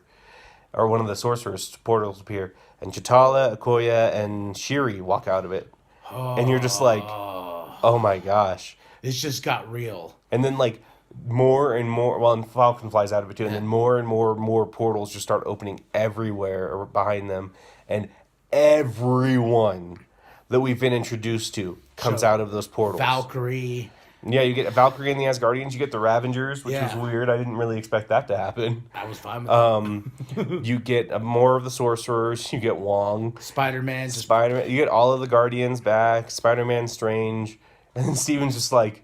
or one of the Sorcerer's portals appear, and Chitala, Okoye, and Shiri walk out of it, and you're just like, oh my gosh. It's just got real. And then like more and more, well, and Falcon flies out of it too, and then more and more portals just start opening everywhere behind them, and everyone that we've been introduced to comes out of those portals. Valkyrie. Yeah, you get Valkyrie and the Asgardians, you get the Ravengers, which was weird. I didn't really expect that to happen. I was fine with that. You get more of the Sorcerers, you get Wong. Spider-Man. You get all of the Guardians back, Spider-Man, Strange, and then Steven's just like,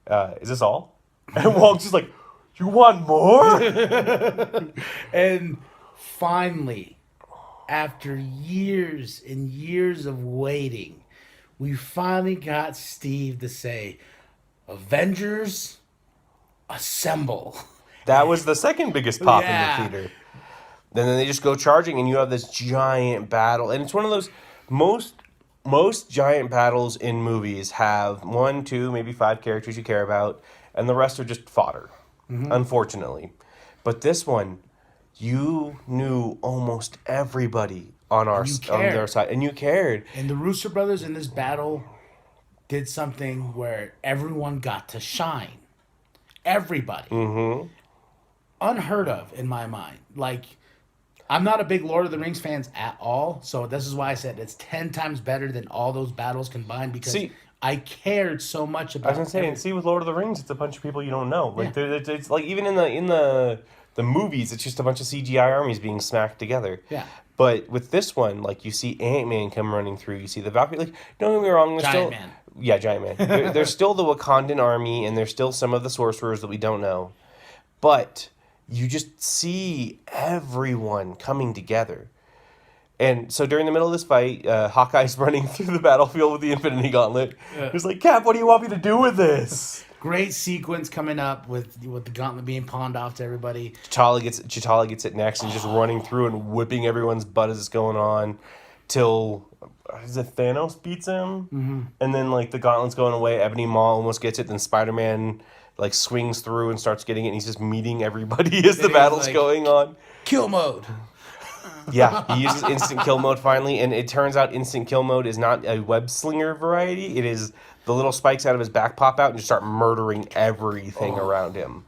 is this all? And Wong's just like, you want more? And finally, after years and years of waiting, we finally got Steve to say, Avengers, assemble. That was the second biggest pop in the theater. And then they just go charging, and you have this giant battle. And it's one of those, most giant battles in movies have 1, 2, maybe 5 characters you care about, and the rest are just fodder, unfortunately. But this one, you knew almost everybody on their side, and you cared. And the Russo brothers in this battle did something where everyone got to shine. Everybody. Mm-hmm. Unheard of in my mind. Like, I'm not a big Lord of the Rings fans at all, so this is why I said it's 10 times better than all those battles combined, because I cared so much about. I was gonna say, with Lord of the Rings, it's a bunch of people you don't know. Like, it's like even in the movies, it's just a bunch of CGI armies being smacked together. Yeah. But with this one, like, you see Ant-Man come running through. You see the Valkyrie. Like, don't get me wrong. Giant Man. Yeah, Giant Man. There's still the Wakandan army, and there's still some of the sorcerers that we don't know. But you just see everyone coming together. And so during the middle of this fight, Hawkeye's running through the battlefield with the Infinity Gauntlet. He's like, Cap, what do you want me to do with this? Great sequence coming up with the gauntlet being pawned off to everybody. Chitala gets it next and just running through and whipping everyone's butt as it's going on till Thanos beats him. Mm-hmm. And then like the gauntlet's going away. Ebony Maw almost gets it. Then Spider-Man like swings through and starts getting it. And he's just meeting everybody as the battle's going on. Kill mode. Yeah, he uses instant kill mode finally, and it turns out instant kill mode is not a web slinger variety. It is the little spikes out of his back pop out and just start murdering everything around him.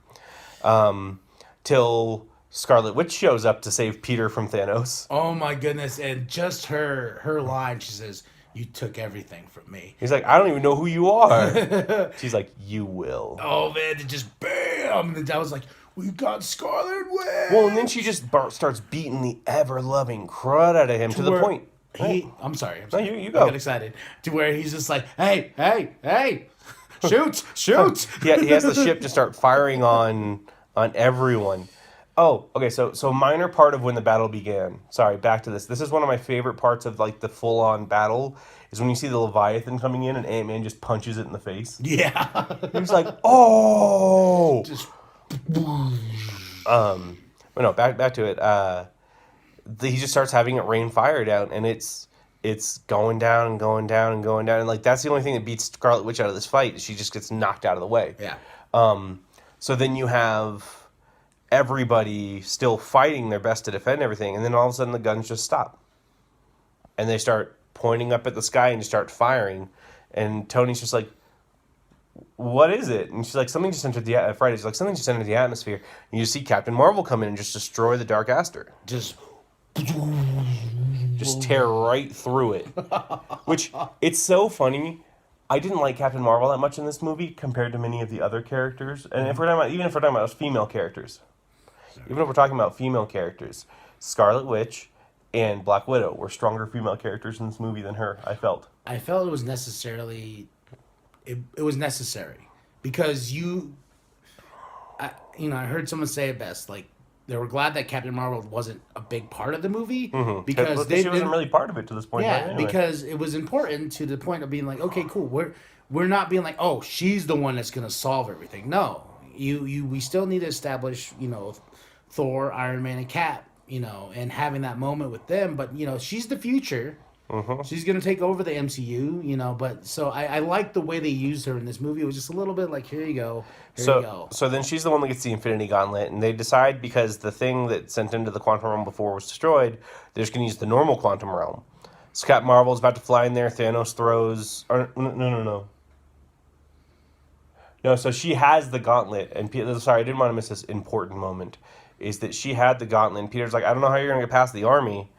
Till Scarlet Witch shows up to save Peter from Thanos. Oh my goodness, and just her line, she says, "You took everything from me." He's like, "I don't even know who you are." She's like, "You will." Oh man, it just bam! And I was like, "We got Scarlet Witch." Well, and then she just starts beating the ever-loving crud out of him to the point. I'm sorry. No, you go. I got excited. To where he's just like, hey, shoot. Yeah, he has the ship just start firing on everyone. Oh, okay, so minor part of when the battle began. Sorry, back to this. This is one of my favorite parts of like the full-on battle, is when you see the Leviathan coming in and Ant-Man just punches it in the face. Yeah. He's like, oh! Just... But no, back to it. He just starts having it rain fire down, and it's going down and going down and going down, and like that's the only thing that beats Scarlet Witch out of this fight. She just gets knocked out of the way. Yeah. So then you have everybody still fighting their best to defend everything, and then all of a sudden the guns just stop, and they start pointing up at the sky and just start firing, and Tony's just like, "What is it?" And she's like, "Something just entered the Friday's like something just entered the atmosphere." And you see Captain Marvel come in and just destroy the Dark Aster. Just tear right through it. Which, it's so funny I didn't like Captain Marvel that much in this movie compared to many of the other characters. And if we're talking about, even if we're talking about female characters, even if we're talking about female characters, Scarlet Witch and Black Widow were stronger female characters in this movie than her, I felt. I felt it was necessarily, it was necessary because I heard someone say it best, like they were glad that Captain Marvel wasn't a big part of the movie because she wasn't really part of it to this point. Yeah, anyway. because it was important to the point of being like, okay, cool, we're not being like, oh, she's the one that's gonna solve everything. No, we still need to establish, Thor, Iron Man, and Cap, and having that moment with them. But she's the future. She's gonna take over the MCU, But so I like the way they used her in this movie. It was just a little bit like, here you go, you go. So then she's the one that gets the Infinity Gauntlet, and they decide because the thing that sent into the quantum realm before was destroyed, they're just gonna use the normal quantum realm. So Captain Marvel's about to fly in there. Thanos throws. No. No, so she has the gauntlet, and sorry, I didn't want to miss this important moment. Is that she had the gauntlet, and Peter's like, I don't know how you're gonna get past the army.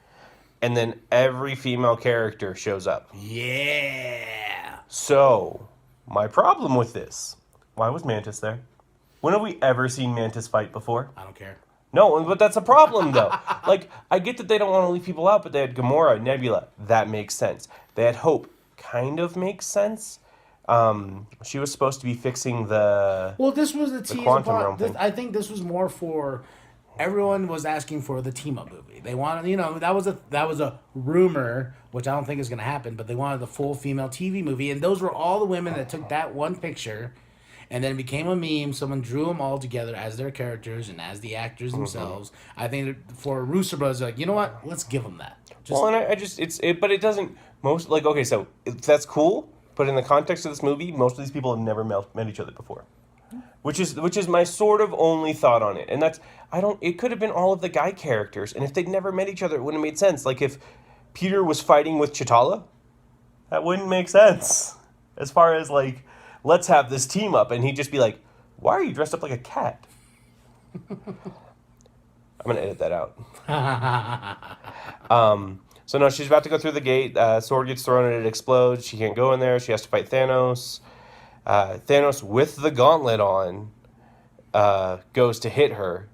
And then every female character shows up. Yeah. So, my problem with this, why was Mantis there? When have we ever seen Mantis fight before? I don't care. No, but that's a problem, though. Like, I get that they don't want to leave people out, but they had Gamora, Nebula. That makes sense. They had Hope. Kind of makes sense. She was supposed to be fixing the... Well, this was the tease quantum realm thing. I think this was more for... Everyone was asking for the team-up movie. They wanted, that was a rumor, which I don't think is going to happen, but they wanted the full female TV movie, and those were all the women that took that one picture, and then it became a meme. Someone drew them all together as their characters and as the actors themselves. I think for Russo Brothers, like, you know what? Let's give them that. Well, and but it doesn't, okay, so that's cool, but in the context of this movie, most of these people have never met each other before. Which is my sort of only thought on it. And it could have been all of the guy characters. And if they'd never met each other, it wouldn't have made sense. Like if Peter was fighting with Chitala, that wouldn't make sense. As far as like, let's have this team up. And he'd just be like, why are you dressed up like a cat? I'm going to edit that out. So no, she's about to go through the gate. Sword gets thrown and it explodes. She can't go in there. She has to fight Thanos. Thanos, with the gauntlet on, goes to hit her.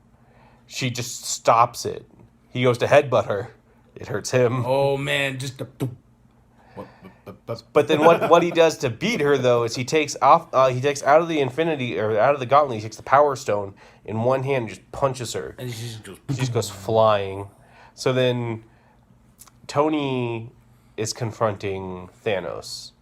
She just stops it. He goes to headbutt her. It hurts him. Oh, man, just a... But then what he does to beat her, though, is he takes out of the Infinity, or out of the gauntlet, he takes the Power Stone in one hand and just punches her. And she just goes flying. So then Tony is confronting Thanos.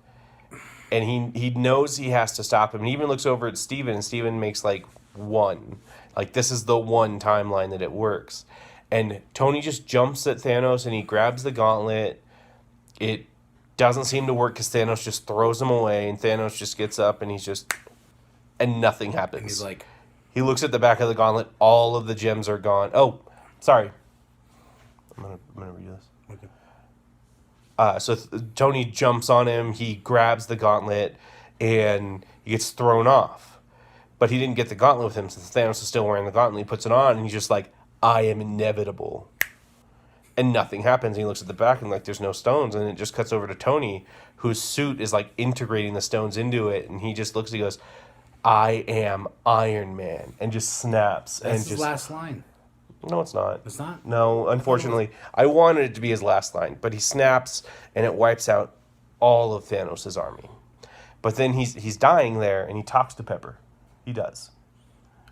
And he knows he has to stop him. And he even looks over at Steven, and Steven makes like one. Like, this is the one timeline that it works. And Tony just jumps at Thanos, and he grabs the gauntlet. It doesn't seem to work because Thanos just throws him away, and Thanos just gets up, and and nothing happens. And he's like... He looks at the back of the gauntlet. All of the gems are gone. Oh, sorry. I'm gonna read this. Okay. So Tony jumps on him, he grabs the gauntlet, and he gets thrown off. But he didn't get the gauntlet with him since Thanos is still wearing the gauntlet. He puts it on, and he's just like, I am inevitable. And nothing happens. And he looks at the back, and like, there's no stones. And it just cuts over to Tony, whose suit is like integrating the stones into it. And he just looks, he goes, I am Iron Man. And just snaps. That's his last line. No, it's not. It's not? No, unfortunately. I wanted it to be his last line, but he snaps, and it wipes out all of Thanos' army. But then he's dying there, and he talks to Pepper. He does.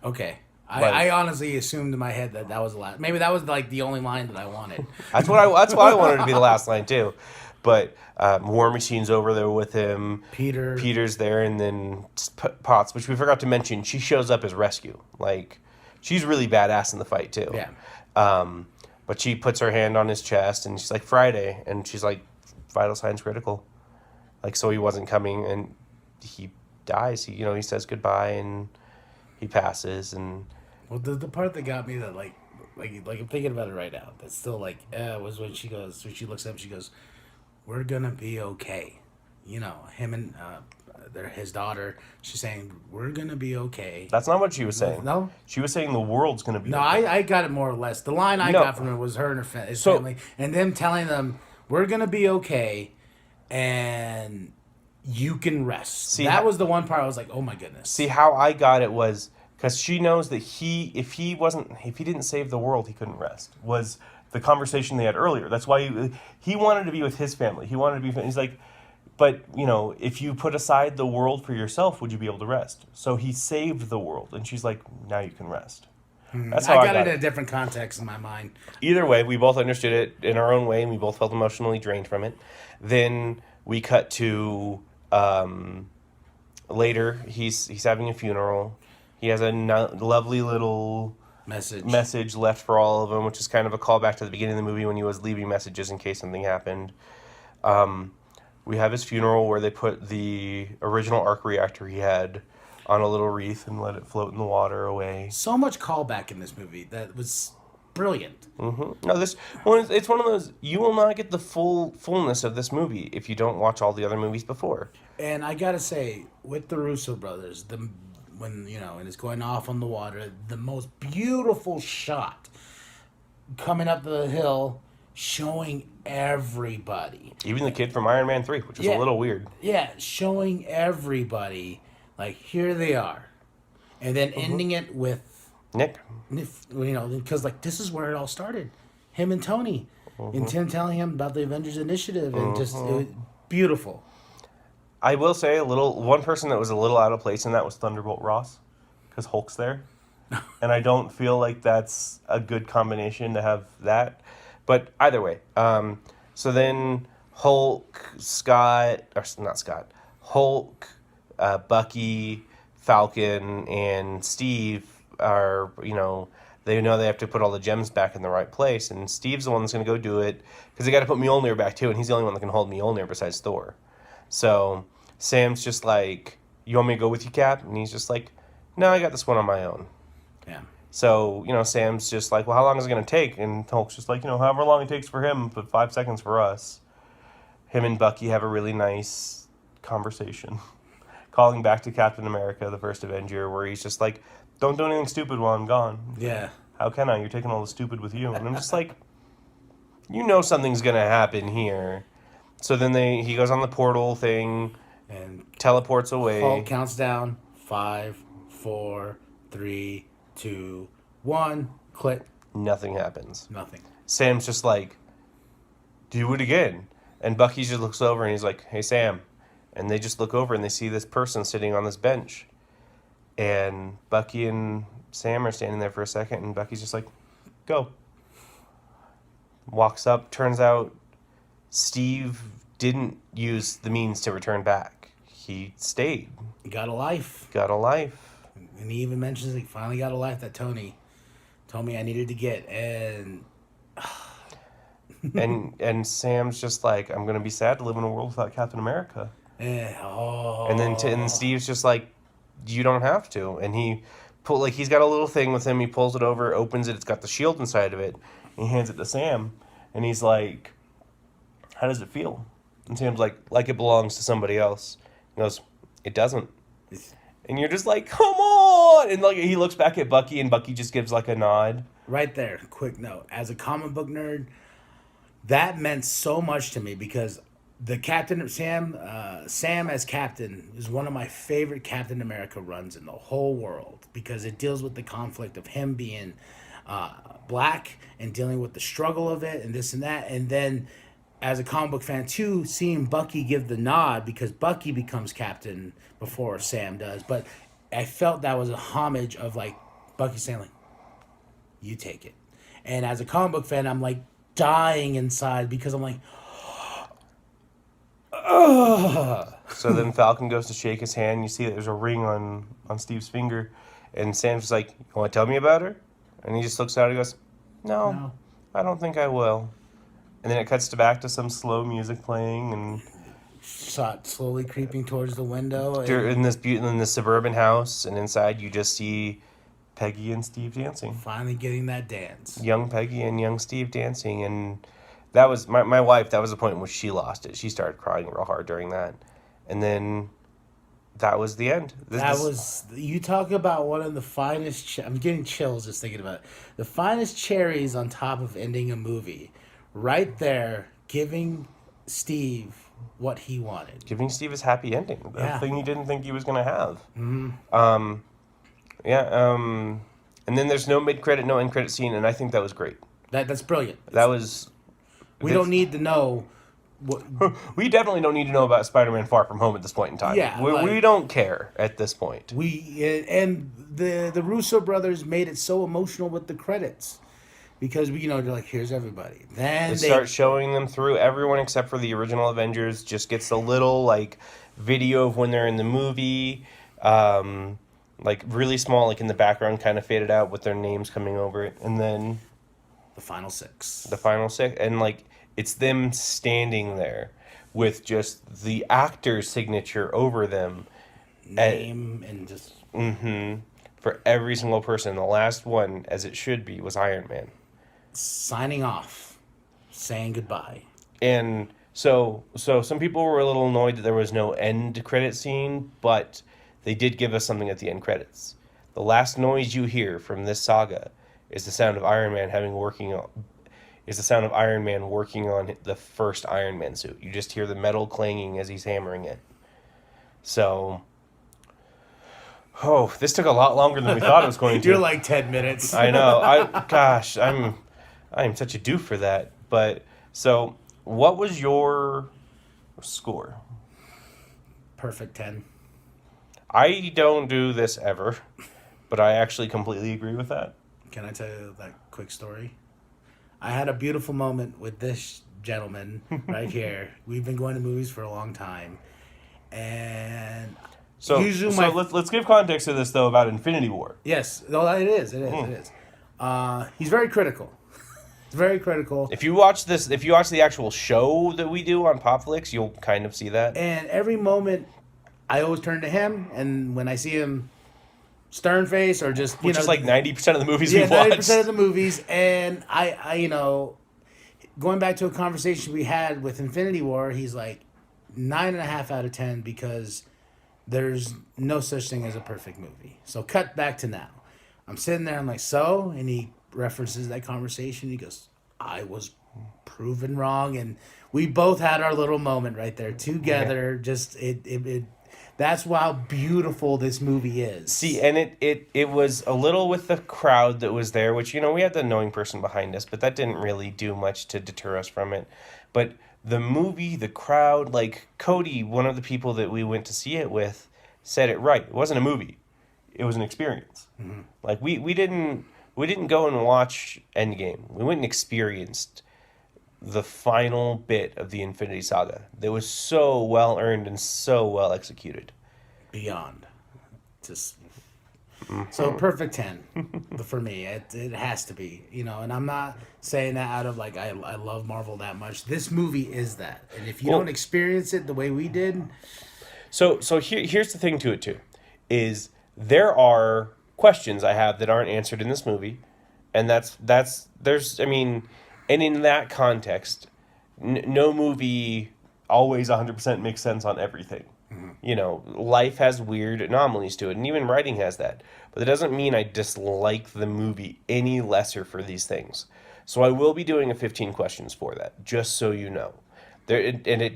Okay. I honestly assumed in my head that was the last. Maybe that was like the only line that I wanted. That's why I wanted it to be the last line, too. But War Machine's over there with him. Peter's there, and then Potts, which we forgot to mention, she shows up as rescue. Like... She's really badass in the fight, too. Yeah. But she puts her hand on his chest, and she's like, Friday. And she's like, vital signs critical. Like, so he wasn't coming, and he dies. He says goodbye, and he passes. And well, the part that got me that, like I'm thinking about it right now, that's still, like, was when she looks up, she goes, we're gonna be okay. Him and... his daughter, she's saying, we're gonna be okay. That's not what she was saying. No? She was saying the world's gonna be okay. I got it more or less. The line I got from it was her and his family, and them telling them, we're gonna be okay, and you can rest. See, That was the one part I was like, oh my goodness. See, how I got it was because she knows that if he didn't save the world, he couldn't rest. Was the conversation they had earlier. That's why he wanted to be with his family. He wanted to be. He's like, but if you put aside the world for yourself, would you be able to rest? So he saved the world, and she's like, now you can rest. That's how I got it in a different context in my mind. Either way, we both understood it in our own way, and we both felt emotionally drained from it. Then we cut to later. He's having a funeral. He has a lovely little message left for all of them, which is kind of a callback to the beginning of the movie when he was leaving messages in case something happened. We have his funeral where they put the original arc reactor he had on a little wreath and let it float in the water away. So much callback in this movie that was brilliant. Mm-hmm. No, it's one of those, you will not get the fullness of this movie if you don't watch all the other movies before. And I gotta say, with the Russo brothers, when and it's going off on the water, the most beautiful shot coming up the hill, showing everybody. Even the kid from Iron Man 3, which is a little weird. Yeah, showing everybody, like, here they are. And then ending it with Nick. Because, like, this is where it all started. Him and Tony. And Tim telling him about the Avengers Initiative. And just, it was beautiful. I will say one person that was a little out of place in that was Thunderbolt Ross. Because Hulk's there. And I don't feel like that's a good combination to have that. But either way. So then Hulk, Bucky, Falcon, and Steve are, they know they have to put all the gems back in the right place. And Steve's the one that's going to go do it. Because they got to put Mjolnir back too. And he's the only one that can hold Mjolnir besides Thor. So Sam's just like, you want me to go with you, Cap? And he's just like, no, I got this one on my own. Yeah. So, Sam's just like, well, how long is it going to take? And Hulk's just like, however long it takes for him, but 5 seconds for us. Him and Bucky have a really nice conversation. Calling back to Captain America, the first Avenger, where he's just like, don't do anything stupid while I'm gone. Yeah. How can I? You're taking all the stupid with you. And I'm just like, something's going to happen here. So then he goes on the portal thing and teleports away. Hulk counts down. 5, 4, 3, 2, 1. Click. Nothing happens. Nothing. Sam's just like, do it again. And Bucky just looks over and he's like, hey, Sam. And they just look over and they see this person sitting on this bench. And Bucky and Sam are standing there for a second. And Bucky's just like, go. Walks up. Turns out Steve didn't use the means to return back. He stayed. He got a life. And he even mentions he finally got a life that Tony told me I needed to get. And and Sam's just like, I'm going to be sad to live in a world without Captain America. And then Steve's just like, you don't have to. And he's got a little thing with him. He pulls it over, opens it. It's got the shield inside of it. And he hands it to Sam. And he's like, how does it feel? And Sam's like it belongs to somebody else. He goes, it doesn't. And you're just like, come on! And like he looks back at Bucky, and Bucky just gives like a nod. Right there, quick note. As a comic book nerd, that meant so much to me because the Sam as Captain is one of my favorite Captain America runs in the whole world because it deals with the conflict of him being black and dealing with the struggle of it and this and that. And then as a comic book fan too, seeing Bucky give the nod because Bucky becomes Captain before Sam does. But I felt that was a homage of like Bucky saying like, you take it. And as a comic book fan, I'm like dying inside because I'm like, ugh. So then Falcon goes to shake his hand. You see that there's a ring on Steve's finger. And Sam's just like, you want to tell me about her? And he just looks out and goes, no, I don't think I will. And then it cuts back to some slow music playing, and shot slowly creeping towards the window. In this suburban house, and inside you just see Peggy and Steve dancing. Finally getting that dance. Young Peggy and young Steve dancing, and that was my wife. That was the point in which she lost it. She started crying real hard during that, and then that was the end. You talk about one of the finest. I'm getting chills just thinking about it. The finest cherries on top of ending a movie. Right there, giving Steve what he wanted. Giving Steve his happy ending. The thing he didn't think he was going to have. Mm-hmm. And then there's no mid-credit, no end-credit scene, and I think that was great. That's brilliant. That was... We don't need to know... We definitely don't need to know about Spider-Man Far From Home at this point in time. Yeah, we don't care at this point. And the Russo brothers made it so emotional with the credits. Because, they're like, here's everybody. Then they start showing them through. Everyone except for the original Avengers just gets a little, video of when they're in the movie. Really small, in the background, kind of faded out with their names coming over it. And then... The final six. And, it's them standing there with just the actor's signature over them. Name and just... Mm-hmm. For every single person. The last one, as it should be, was Iron Man. Signing off. Saying goodbye. And so some people were a little annoyed that there was no end credit scene, but they did give us something at the end credits. The last noise you hear from this saga is the sound of Iron Man working on the first Iron Man suit. You just hear the metal clanging as he's hammering it. So, this took a lot longer than we thought it was going to. You're like 10 minutes. I know. I'm such a doof for that. But so, what was your score? Perfect 10. I don't do this ever, but I actually completely agree with that. Can I tell you that quick story? I had a beautiful moment with this gentleman right here. We've been going to movies for a long time. And let's give context to this, though, about Infinity War. Yes. No, it is. He's very critical. He's very critical. If you watch the actual show that we do on POP-FLIX, you'll kind of see that. And every moment, I always turn to him, and when I see him stern face or just which is 90% of the movies we watch. 90% of the movies, and I going back to a conversation we had with Infinity War, he's like 9.5 out of 10 because there's no such thing as a perfect movie. So cut back to now. I'm sitting there, I'm like, and he references that conversation. He goes, I was proven wrong, and we both had our little moment right there together. Yeah. Just it that's how beautiful this movie is. See, and it was a little with the crowd that was there, which, we had the annoying person behind us, but that didn't really do much to deter us from it. But the movie, the crowd, Cody, one of the people that we went to see it with, said it right. It wasn't a movie. It was an experience. Mm-hmm. We didn't go and watch Endgame. We went and experienced the final bit of the Infinity Saga that was so well earned and so well executed. Beyond. Just so perfect 10 for me. It has to be, and I'm not saying that out of I love Marvel that much. This movie is that. And if you don't experience it the way we did. So here's the thing to it too, is there are questions I have that aren't answered in this movie. And and in that context, no movie always 100% makes sense on everything. Mm-hmm. Life has weird anomalies to it, and even writing has that. But that doesn't mean I dislike the movie any lesser for these things. So I will be doing a 15 questions for that, just so you know. Giving a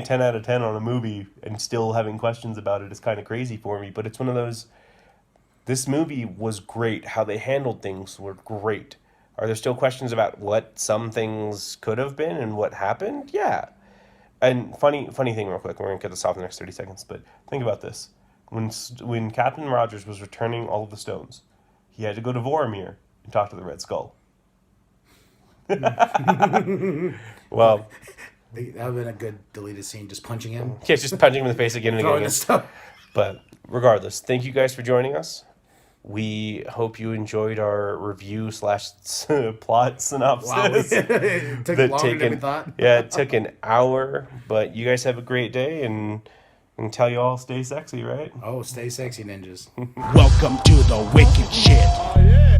10 out of 10 on a movie and still having questions about it is kind of crazy for me. But it's one of those, this movie was great. How they handled things were great. Are there still questions about what some things could have been and what happened? Yeah. And funny thing real quick, we're going to cut this off in the next 30 seconds, but think about this. When Captain Rogers was returning all of the stones, he had to go to Vormir and talk to the Red Skull. Well... That would have been a good deleted scene, just punching him. Yeah, just punching him in the face again and again. Stuff. But regardless, thank you guys for joining us. We hope you enjoyed our review / plot synopsis. Wow, it took longer than we thought. Yeah, it took an hour, but you guys have a great day, and tell you all stay sexy, right? Oh, stay sexy, ninjas. Welcome to the wicked shit. Oh, yeah.